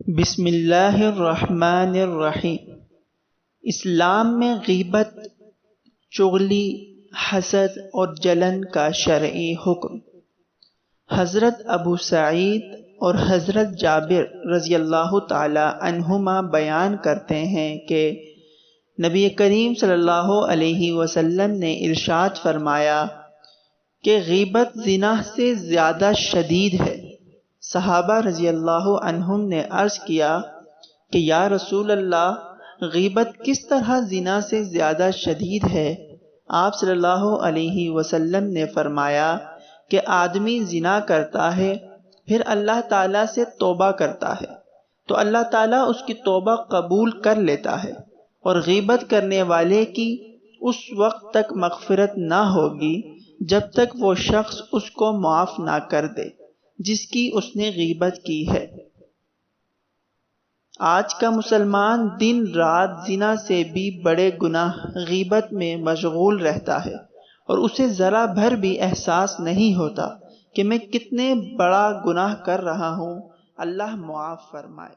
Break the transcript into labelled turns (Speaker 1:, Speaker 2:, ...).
Speaker 1: بسم اللہ الرحمن الرحیم۔ اسلام میں غیبت، چغلی، حسد اور جلن کا شرعی حکم۔ حضرت ابو سعید اور حضرت جابر رضی اللہ تعالی عنہما بیان کرتے ہیں کہ نبی کریم صلی اللہ علیہ وسلم نے ارشاد فرمایا کہ غیبت زنا سے زیادہ شدید ہے۔ صحابہ رضی اللہ عنہم نے عرض کیا کہ یا رسول اللہ، غیبت کس طرح زنا سے زیادہ شدید ہے؟ آپ صلی اللہ علیہ وسلم نے فرمایا کہ آدمی زنا کرتا ہے، پھر اللہ تعالیٰ سے توبہ کرتا ہے تو اللہ تعالیٰ اس کی توبہ قبول کر لیتا ہے، اور غیبت کرنے والے کی اس وقت تک مغفرت نہ ہوگی جب تک وہ شخص اس کو معاف نہ کر دے جس کی اس نے غیبت کی ہے۔ آج کا مسلمان دن رات زنا سے بھی بڑے گناہ غیبت میں مشغول رہتا ہے، اور اسے ذرا بھر بھی احساس نہیں ہوتا کہ میں کتنے بڑا گناہ کر رہا ہوں۔ اللہ معاف فرمائے۔